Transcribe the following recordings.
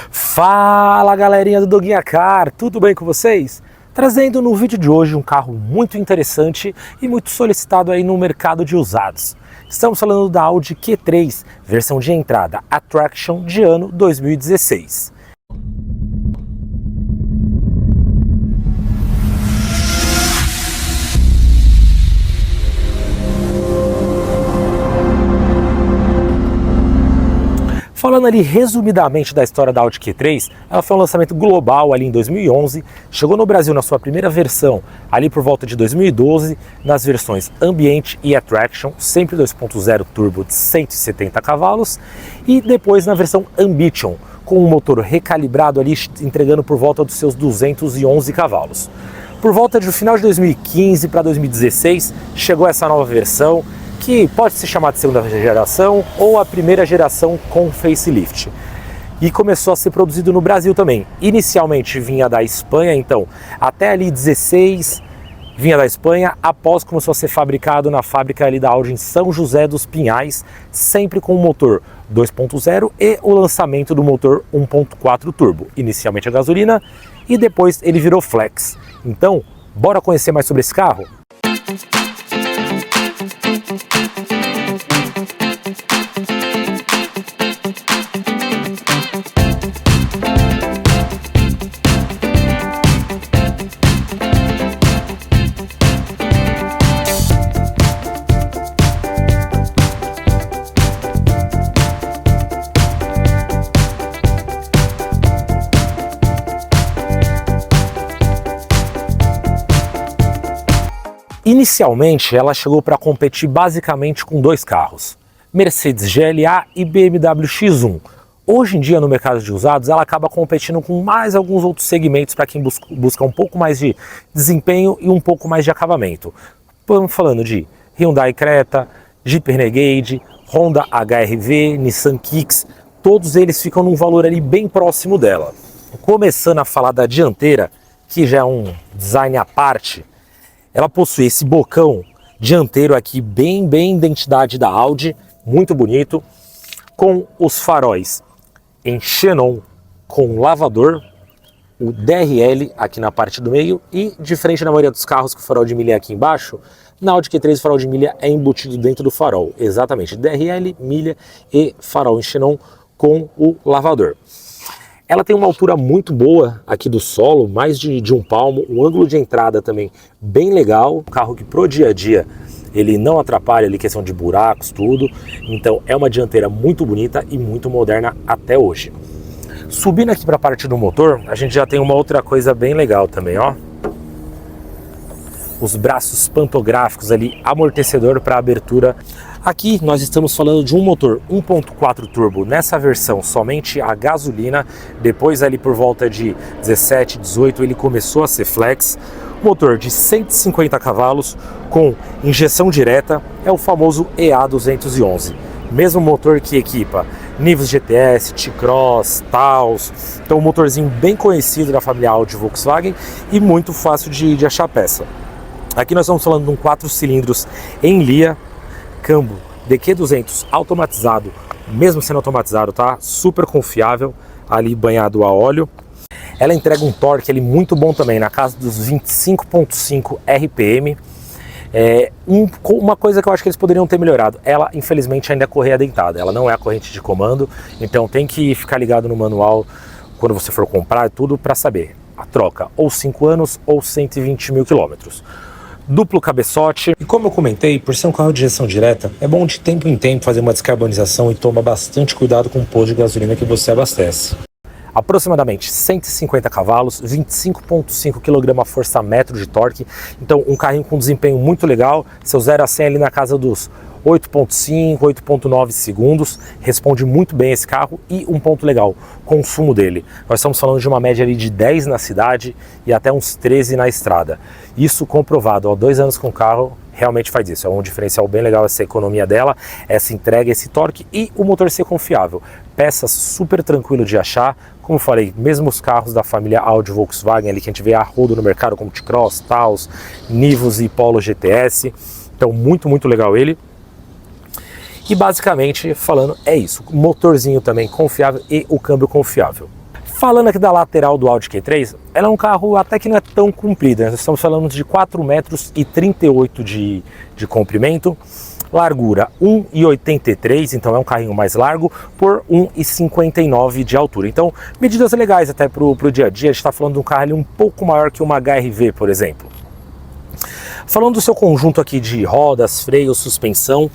Fala galerinha do Doguinha Car, tudo bem com vocês? Trazendo no vídeo de hoje um carro muito interessante e muito solicitado aí no mercado de usados. Estamos falando da Audi Q3, versão de entrada Attraction de ano 2016. Falando ali resumidamente da história da Audi Q3, ela foi um lançamento global ali em 2011, chegou no Brasil na sua primeira versão ali por volta de 2012, nas versões Ambiente e Attraction, sempre 2.0 turbo de 170 cavalos, e depois na versão Ambition, com um motor recalibrado ali, entregando por volta dos seus 211 cavalos. Por volta do final de 2015 para 2016, chegou essa nova versão, que pode ser chamada de segunda geração ou a primeira geração com facelift. E começou a ser produzido no Brasil também. Inicialmente vinha da Espanha, então até ali 16 vinha da Espanha, após começou a ser fabricado na fábrica ali da Audi em São José dos Pinhais, sempre com o motor 2.0 e o lançamento do motor 1.4 turbo, inicialmente a gasolina e depois ele virou flex. Então, bora conhecer mais sobre esse carro? Inicialmente, ela chegou para competir basicamente com dois carros, Mercedes GLA e BMW X1. Hoje em dia, no mercado de usados, ela acaba competindo com mais alguns outros segmentos para quem busca um pouco mais de desempenho e um pouco mais de acabamento. Estamos falando de Hyundai Creta, Jeep Renegade, Honda HR-V, Nissan Kicks, todos eles ficam num valor ali bem próximo dela. Começando a falar da dianteira, que já é um design à parte, ela possui esse bocão dianteiro aqui bem identidade da Audi, muito bonito, com os faróis em xenon com lavador, o DRL aqui na parte do meio e, diferente da maioria dos carros que o farol de milha é aqui embaixo, na Audi Q3 o farol de milha é embutido dentro do farol, exatamente, DRL, milha e farol em xenon com o lavador. Ela tem uma altura muito boa aqui do solo, mais de um palmo, um ângulo de entrada também bem legal, um carro que pro dia a dia ele não atrapalha ali questão de buracos, tudo, então é uma dianteira muito bonita e muito moderna até hoje. Subindo aqui para a parte do motor, a gente já tem uma outra coisa bem legal também, ó. Os braços pantográficos ali, amortecedor para abertura. Aqui nós estamos falando de um motor 1.4 turbo nessa versão somente a gasolina, depois ali por volta de 17, 18 ele começou a ser flex, motor de 150 cavalos com injeção direta, é o famoso EA211, mesmo motor que equipa Nivus GTS, T-Cross, Taos, então um motorzinho bem conhecido da família Audi Volkswagen e muito fácil de achar peça. Aqui nós estamos falando de um 4 cilindros em Lia, câmbio DQ200 automatizado, mesmo sendo automatizado, tá? Super confiável, ali banhado a óleo. Ela entrega um torque ali muito bom também, na casa dos 25.5 RPM. Uma coisa que eu acho que eles poderiam ter melhorado, ela infelizmente ainda é correia dentada, ela não é a corrente de comando, então tem que ficar ligado no manual quando você for comprar tudo para saber a troca, ou 5 anos ou 120 mil quilômetros. Duplo cabeçote, e como eu comentei, por ser um carro de injeção direta, é bom de tempo em tempo fazer uma descarbonização e tomar bastante cuidado com o posto de gasolina que você abastece. Aproximadamente 150 cavalos, 25.5 kgfm de torque, então um carrinho com desempenho muito legal, seu 0 a 100 ali na casa dos 8.5, 8.9 segundos, responde muito bem esse carro e um ponto legal, consumo dele. Nós estamos falando de uma média ali de 10 na cidade e até uns 13 na estrada. Isso comprovado, há 2 anos com o carro, realmente faz isso. É um diferencial bem legal essa economia dela, essa entrega, esse torque e o motor ser confiável. Peças super tranquilo de achar, como eu falei, mesmo os carros da família Audi Volkswagen ali que a gente vê a rodo no mercado como T-Cross, Taos, Nivus e Polo GTS. Então muito legal ele. E basicamente falando é isso, motorzinho também confiável e o câmbio confiável. Falando aqui da lateral do Audi Q3, ela é um carro até que não é tão comprida, nós estamos falando de 4,38 metros de comprimento, largura 1,83, então é um carrinho mais largo, por 1,59 de altura. Então, medidas legais até para o dia a dia. A gente está falando de um carro ali um pouco maior que uma HR-V, por exemplo. Falando do seu conjunto aqui de rodas, freios, suspensão,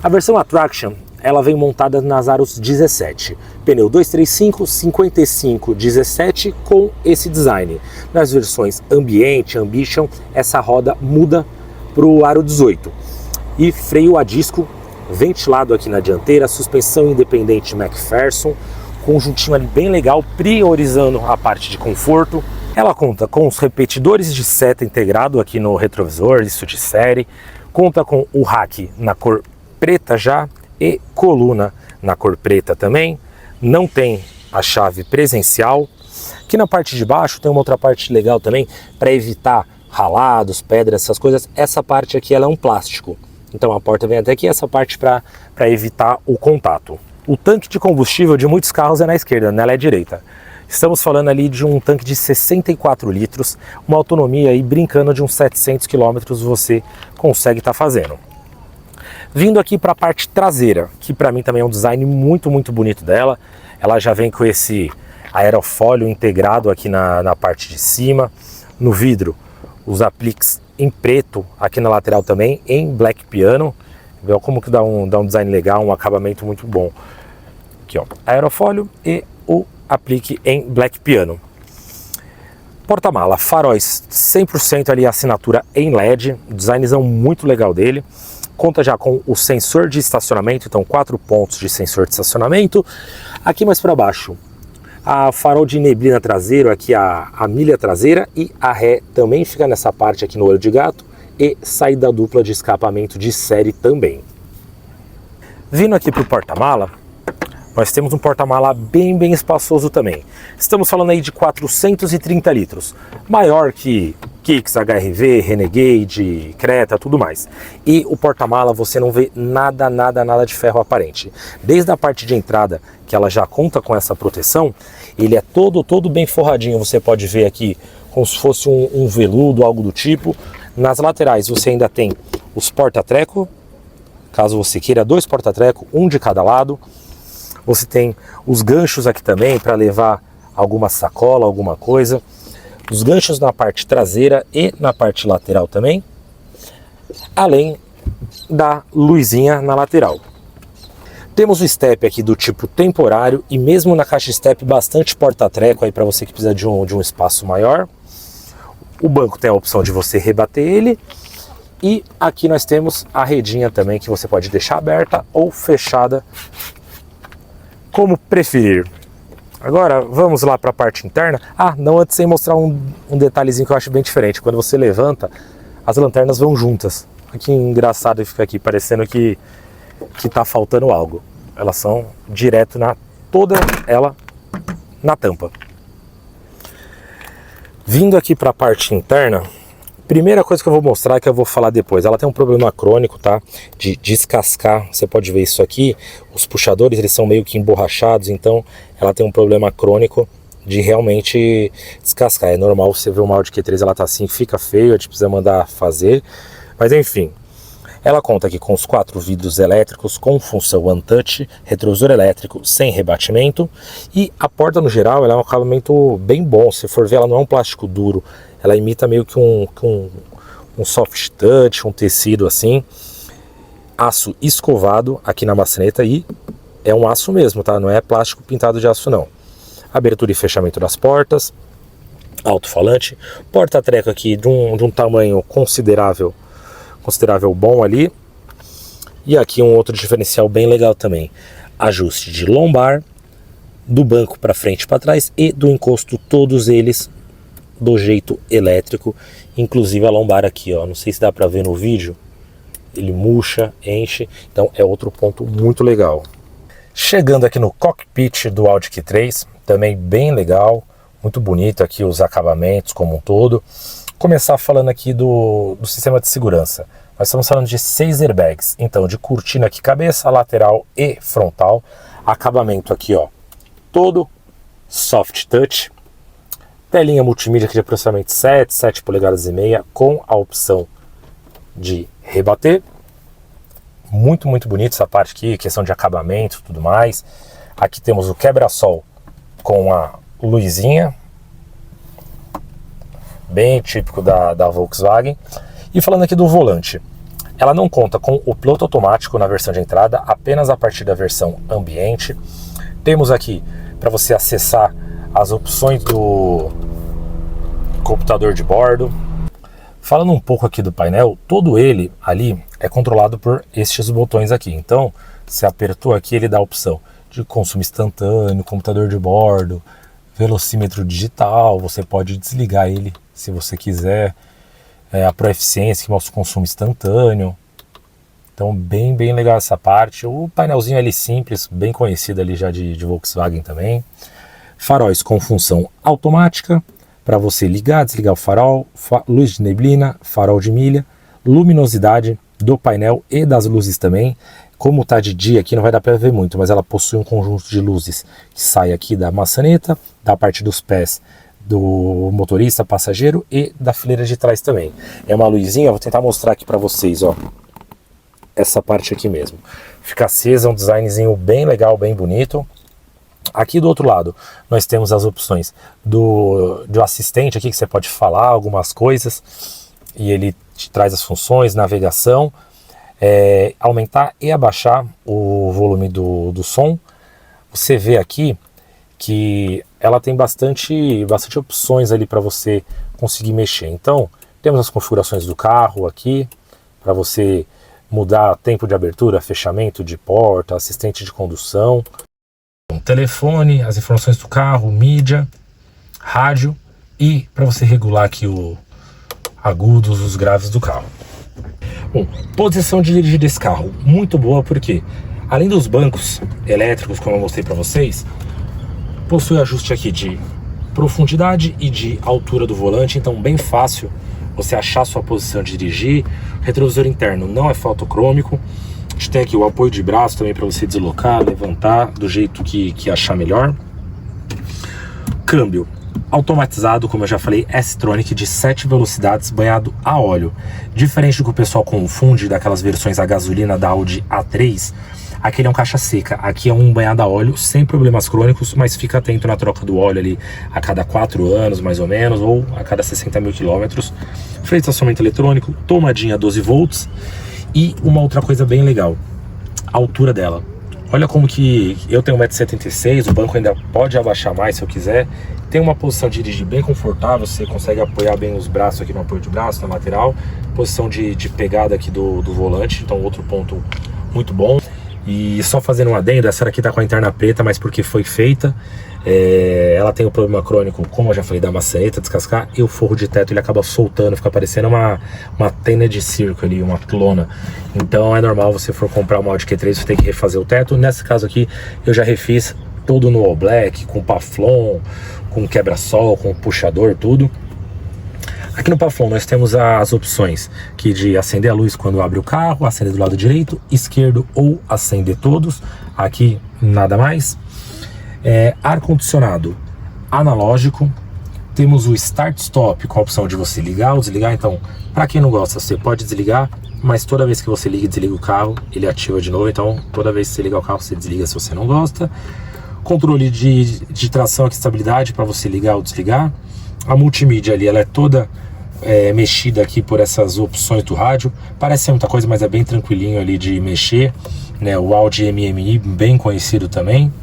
a versão Attraction, ela vem montada nas aros 17, pneu 235, 55, 17 com esse design. Nas versões Ambiente, Ambition, essa roda muda para o aro 18. E freio a disco ventilado aqui na dianteira, suspensão independente McPherson, conjuntinho ali bem legal, priorizando a parte de conforto. Ela conta com os repetidores de seta integrado aqui no retrovisor, isso de série, conta com o rack na cor preta já, e coluna na cor preta também. Não tem a chave presencial. Aqui na parte de baixo tem uma outra parte legal também para evitar ralados, pedras, essas coisas. Essa parte aqui ela é um plástico, então a porta vem até aqui, essa parte para evitar o contato. O tanque de combustível de muitos carros é na esquerda, nela é direita. Estamos falando ali de um tanque de 64 litros, uma autonomia aí brincando de uns 700 km você consegue estar fazendo. Vindo aqui para a parte traseira, que para mim também é um design muito bonito dela. Ela já vem com esse aerofólio integrado aqui na parte de cima. No vidro, os apliques em preto, aqui na lateral também, em black piano. Vê como que dá um design legal, um acabamento muito bom. Aqui ó, aerofólio e o aplique em black piano. Porta-mala, faróis 100% ali, assinatura em LED, designzão muito legal dele. Conta já com o sensor de estacionamento, então 4 pontos de sensor de estacionamento. Aqui mais para baixo, a farol de neblina traseiro, aqui a milha traseira, e a ré também fica nessa parte aqui no olho de gato, e saída dupla de escapamento de série também. Vindo aqui para o porta-mala, nós temos um porta-mala bem espaçoso também. Estamos falando aí de 430 litros, maior que Kicks, HR-V, Renegade, Creta, tudo mais. E o porta-mala você não vê nada de ferro aparente. Desde a parte de entrada, que ela já conta com essa proteção, ele é todo bem forradinho. Você pode ver aqui como se fosse um veludo, algo do tipo. Nas laterais você ainda tem os porta-treco, caso você queira 2 porta-treco, um de cada lado. Você tem os ganchos aqui também para levar alguma sacola, alguma coisa. Os ganchos na parte traseira e na parte lateral também. Além da luzinha na lateral. Temos o step aqui do tipo temporário e mesmo na caixa step bastante porta-treco aí para você que precisa de um espaço maior. O banco tem a opção de você rebater ele. E aqui nós temos a redinha também que você pode deixar aberta ou fechada, como preferir. Agora vamos lá para a parte interna. Não antes sem mostrar um detalhezinho que eu acho bem diferente. Quando você levanta, as lanternas vão juntas. Que engraçado fica aqui, parecendo que tá faltando algo. Elas são direto toda ela na tampa. Vindo aqui para a parte interna, primeira coisa que eu vou mostrar, que eu vou falar depois, ela tem um problema crônico, tá? De descascar, você pode ver isso aqui, os puxadores eles são meio que emborrachados, então ela tem um problema crônico de realmente descascar. É normal você ver uma Audi Q3, ela tá assim, fica feio, a gente precisa mandar fazer, mas enfim. Ela conta aqui com os 4 vidros elétricos com função One Touch, retrovisor elétrico sem rebatimento, e a porta no geral ela é um acabamento bem bom. Se for ver, ela não é um plástico duro, ela imita meio que um soft touch, um tecido assim, aço escovado aqui na maçaneta, e é um aço mesmo, tá? Não é plástico pintado de aço não. Abertura e fechamento das portas, alto-falante, porta-treco aqui de um tamanho considerável bom ali. E aqui um outro diferencial bem legal também, ajuste de lombar, do banco para frente e para trás e do encosto, todos eles do jeito elétrico, inclusive a lombar aqui, ó, não sei se dá para ver no vídeo, ele murcha, enche, então é outro ponto muito legal. Chegando aqui no cockpit do Audi Q3, também bem legal, muito bonito aqui os acabamentos como um todo. Começar falando aqui do sistema de segurança. Nós estamos falando de 6 airbags, então de cortina aqui, cabeça, lateral e frontal. Acabamento aqui, ó, todo Soft Touch. Telinha multimídia aqui de aproximadamente 7 polegadas e meia, com a opção de rebater. Muito, muito bonito essa parte aqui, questão de acabamento e tudo mais. Aqui temos o quebra-sol com a luzinha, bem típico da Volkswagen. E falando aqui do volante, ela não conta com o piloto automático na versão de entrada, apenas a partir da versão ambiente. Temos aqui para você acessar as opções do computador de bordo. Falando um pouco aqui do painel, todo ele ali é controlado por estes botões aqui. Então, se apertou aqui, ele dá a opção de consumo instantâneo, computador de bordo, velocímetro digital. Você pode desligar ele se você quiser. A proeficiência que mostra o consumo instantâneo. Então, bem legal essa parte. O painelzinho ali simples, bem conhecido ali já de Volkswagen também. Faróis com função automática, para você ligar, desligar o farol, luz de neblina, farol de milha, luminosidade do painel e das luzes também. Como está de dia aqui não vai dar para ver muito, mas ela possui um conjunto de luzes que sai aqui da maçaneta, da parte dos pés do motorista, passageiro e da fileira de trás também. É uma luzinha, vou tentar mostrar aqui para vocês, ó. Essa parte aqui mesmo. Fica acesa, um designzinho bem legal, bem bonito. Aqui do outro lado, nós temos as opções do assistente aqui, que você pode falar algumas coisas e ele te traz as funções, navegação, aumentar e abaixar o volume do som. Você vê aqui que ela tem bastante opções ali para você conseguir mexer. Então, temos as configurações do carro aqui, para você mudar tempo de abertura, fechamento de porta, assistente de condução, telefone, as informações do carro, mídia, rádio e para você regular aqui o agudos, os graves do carro. Bom, posição de dirigir desse carro, muito boa porque além dos bancos elétricos, como eu mostrei para vocês, possui ajuste aqui de profundidade e de altura do volante, então bem fácil você achar sua posição de dirigir. Retrovisor interno não é fotocrômico. A gente tem aqui o apoio de braço também para você deslocar, levantar do jeito que achar melhor. Câmbio automatizado, como eu já falei, S-Tronic de 7 velocidades banhado a óleo. Diferente do que o pessoal confunde daquelas versões a gasolina da Audi A3, aqui ele é um caixa seca, aqui é um banhado a óleo sem problemas crônicos, mas fica atento na troca do óleo ali a cada 4 anos mais ou menos, ou a cada 60 mil quilômetros. Freio de estacionamento eletrônico, tomadinha 12 volts. E uma outra coisa bem legal, a altura dela. Olha como que eu tenho 1,76 m, o banco ainda pode abaixar mais se eu quiser. Tem uma posição de dirigir bem confortável, você consegue apoiar bem os braços aqui no apoio de braço, na lateral. Posição de pegada aqui do volante, então outro ponto muito bom. E só fazendo um adendo, essa daqui tá com a interna preta, mas porque foi feita. Ela tem o problema crônico, como eu já falei, da maçaneta, descascar, e o forro de teto ele acaba soltando, fica parecendo uma tenda de circo ali, uma clona. Então é normal, você for comprar uma Audi Q3, você tem que refazer o teto. Nesse caso aqui, eu já refiz todo no All Black, com Paflon, com quebra-sol, com puxador, tudo. Aqui no Paflon nós temos as opções aqui de acender a luz quando abre o carro, acender do lado direito, esquerdo ou acender todos. Aqui nada mais. Ar-condicionado analógico. Temos o Start-Stop com a opção de você ligar ou desligar. Então, para quem não gosta, você pode desligar, mas toda vez que você liga e desliga o carro, ele ativa de novo. Então, toda vez que você ligar o carro, você desliga se você não gosta. Controle de tração e estabilidade para você ligar ou desligar. A multimídia ali, ela é toda mexida aqui por essas opções do rádio. Parece ser muita coisa, mas é bem tranquilinho ali de mexer, né? O Audi MMI, bem conhecido também.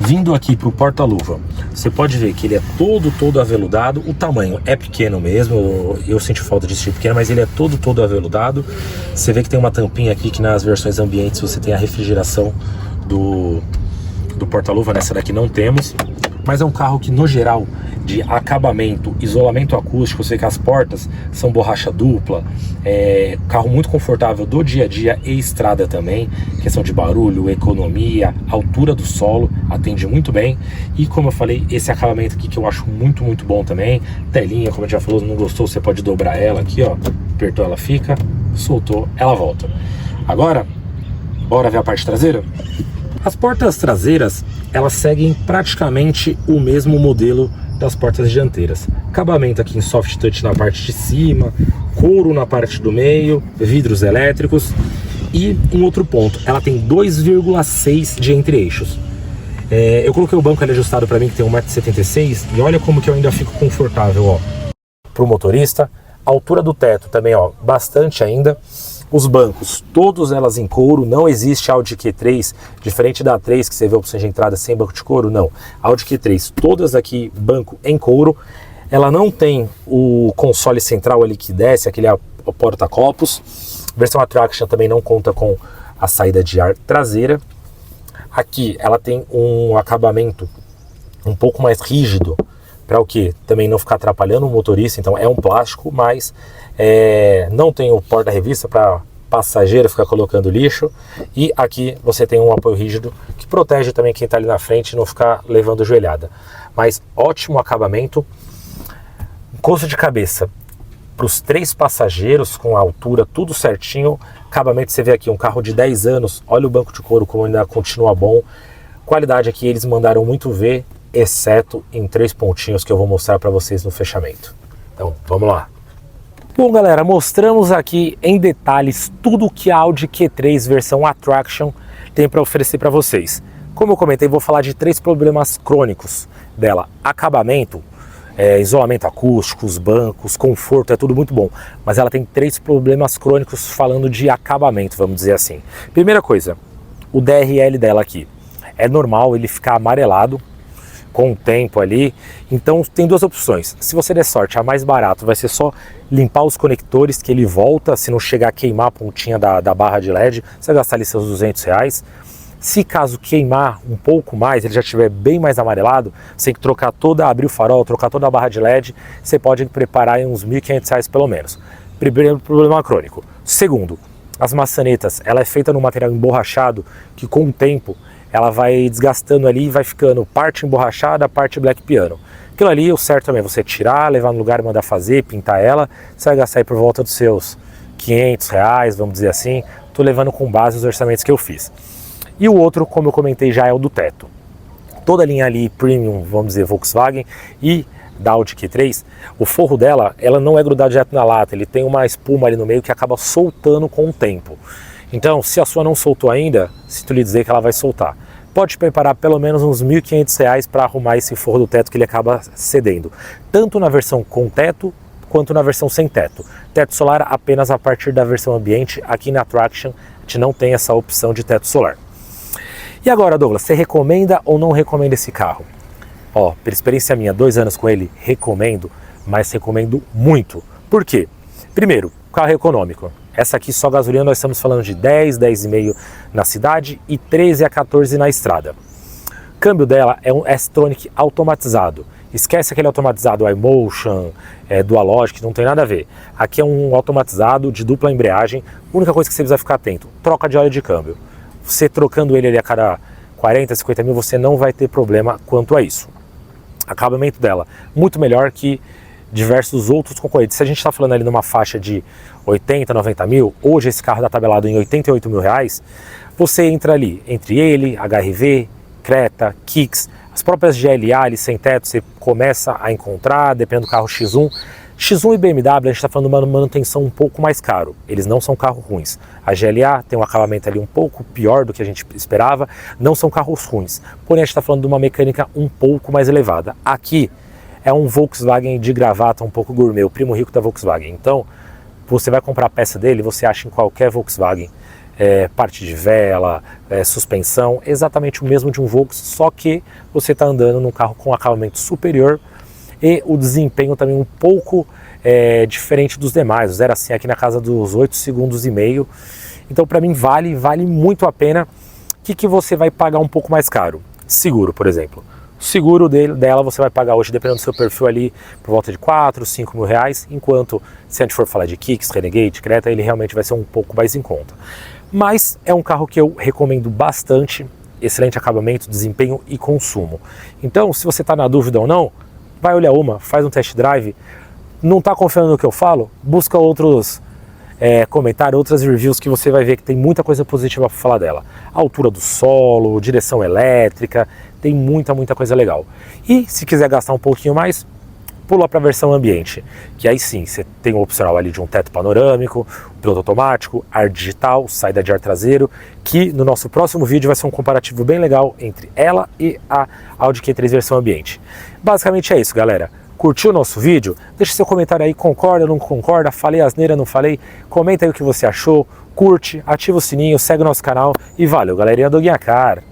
Vindo aqui para o porta-luva, você pode ver que ele é todo aveludado. O tamanho é pequeno mesmo, eu senti falta de ser pequeno, mas ele é todo aveludado. Você vê que tem uma tampinha aqui, que nas versões ambientes você tem a refrigeração do porta-luva. Nessa daqui não temos, mas é um carro que no geral, de acabamento, isolamento acústico, você vê que as portas são borracha dupla, carro muito confortável do dia a dia e estrada também, questão de barulho, economia, altura do solo, atende muito bem. E como eu falei, esse acabamento aqui que eu acho muito bom também, telinha, como a gente já falou, não gostou, você pode dobrar ela aqui, ó, apertou ela fica, soltou, ela volta. Agora, bora ver a parte traseira? As portas traseiras, elas seguem praticamente o mesmo modelo das portas dianteiras. Acabamento aqui em soft touch na parte de cima, couro na parte do meio, vidros elétricos. E um outro ponto, ela tem 2,6 de entre-eixos. Eu coloquei o banco ali ajustado para mim, que tem 1,76 m, e olha como que eu ainda fico confortável, ó, para o motorista. A altura do teto também, ó, bastante ainda. Os bancos, todas elas em couro, não existe Audi Q3, diferente da A3 que você vê opções de entrada sem banco de couro, não. Audi Q3, todas aqui banco em couro. Ela não tem o console central ali que desce, aquele porta-copos. Versão Attraction também não conta com a saída de ar traseira. Aqui ela tem um acabamento um pouco mais rígido, para o que? Também não ficar atrapalhando o motorista, então é um plástico, mas não tem o porta-revista para passageiro ficar colocando lixo. E aqui você tem um apoio rígido que protege também quem está ali na frente e não ficar levando joelhada. Mas ótimo acabamento. Encosto de cabeça para os 3 passageiros, com a altura tudo certinho. Acabamento, você vê aqui um carro de 10 anos, olha o banco de couro como ainda continua bom. Qualidade aqui eles mandaram muito ver, exceto em 3 pontinhos que eu vou mostrar para vocês no fechamento. Então vamos lá. Bom galera, mostramos aqui em detalhes tudo que a Audi Q3 versão Attraction tem para oferecer para vocês. Como eu comentei, vou falar de 3 problemas crônicos dela. Acabamento, isolamento acústico, os bancos, conforto, é tudo muito bom. Mas ela tem 3 problemas crônicos falando de acabamento, vamos dizer assim. Primeira coisa, o DRL dela aqui. É normal ele ficar amarelado com o tempo ali, então tem 2 opções. Se você der sorte, a mais barato vai ser só limpar os conectores, que ele volta, se não chegar a queimar a pontinha da barra de LED, você vai gastar ali seus R$200. Se caso queimar um pouco mais, ele já estiver bem mais amarelado, você tem que trocar abrir o farol, trocar toda a barra de LED, você pode preparar aí uns R$1.500 pelo menos. Primeiro problema crônico. Segundo, as maçanetas, ela é feita num material emborrachado, que com o tempo ela vai desgastando ali e vai ficando parte emborrachada, parte black piano. Aquilo ali, o certo também é você tirar, levar no lugar e mandar fazer, pintar ela, você vai gastar aí por volta dos seus R$500, vamos dizer assim. Tô levando com base os orçamentos que eu fiz. E o outro, como eu comentei já, é o do teto. Toda a linha ali premium, vamos dizer, Volkswagen e da Audi Q3, o forro dela, ela não é grudado direto na lata, ele tem uma espuma ali no meio que acaba soltando com o tempo. Então, se a sua não soltou ainda, sinto lhe dizer que ela vai soltar. Pode preparar pelo menos uns R$1.500 para arrumar esse forro do teto que ele acaba cedendo. Tanto na versão com teto, quanto na versão sem teto. Teto solar apenas a partir da versão ambiente. Aqui na Attraction a gente não tem essa opção de teto solar. E agora, Douglas, você recomenda ou não recomenda esse carro? Ó, por experiência minha, 2 anos com ele, recomendo, mas recomendo muito. Por quê? Primeiro, carro é econômico. Essa aqui só gasolina nós estamos falando de 10, 10,5 na cidade e 13 a 14 na estrada. O câmbio dela é um S-Tronic automatizado. Esquece aquele automatizado iMotion, Dual Logic, não tem nada a ver. Aqui é um automatizado de dupla embreagem. A única coisa que você precisa ficar atento, troca de óleo de câmbio. Você trocando ele ali a cada 40, 50 mil, você não vai ter problema quanto a isso. Acabamento dela, muito melhor que diversos outros concorrentes. Se a gente está falando ali numa faixa de 80, 90 mil, hoje esse carro está tabelado em 88 mil reais, você entra ali, entre ele, HR-V, Creta, Kicks, as próprias GLA ali sem teto, você começa a encontrar, dependendo do carro X1. X1 e BMW, a gente está falando de uma manutenção um pouco mais caro, eles não são carros ruins. A GLA tem um acabamento ali um pouco pior do que a gente esperava, não são carros ruins, porém a gente está falando de uma mecânica um pouco mais elevada. Aqui é um Volkswagen de gravata um pouco gourmet, o primo rico da Volkswagen. Então, você vai comprar a peça dele, você acha em qualquer Volkswagen, parte de vela, suspensão, exatamente o mesmo de um Volks, só que você está andando num carro com acabamento superior e o desempenho também um pouco diferente dos demais. O 0 a 100 aqui na casa dos 8,5 segundos. Então, para mim, vale muito a pena. O que você vai pagar um pouco mais caro? Seguro, por exemplo. O seguro dela você vai pagar hoje, dependendo do seu perfil ali, por volta de 4, 5 mil reais, enquanto se a gente for falar de Kicks, Renegade, Creta, ele realmente vai ser um pouco mais em conta. Mas é um carro que eu recomendo bastante, excelente acabamento, desempenho e consumo. Então, se você está na dúvida ou não, vai olhar faz um test drive, não está confiando no que eu falo, busca outros comentar outras reviews que você vai ver que tem muita coisa positiva para falar dela. A altura do solo, direção elétrica, tem muita coisa legal. E se quiser gastar um pouquinho mais, pula para a versão ambiente, que aí sim, você tem o opcional ali de um teto panorâmico, piloto automático, ar digital, saída de ar traseiro, que no nosso próximo vídeo vai ser um comparativo bem legal entre ela e a Audi Q3 versão ambiente. Basicamente é isso, galera. Curtiu o nosso vídeo? Deixa seu comentário aí, concorda, não concorda, falei asneira, não falei? Comenta aí o que você achou, curte, ativa o sininho, segue o nosso canal e valeu, galerinha do Guiacar!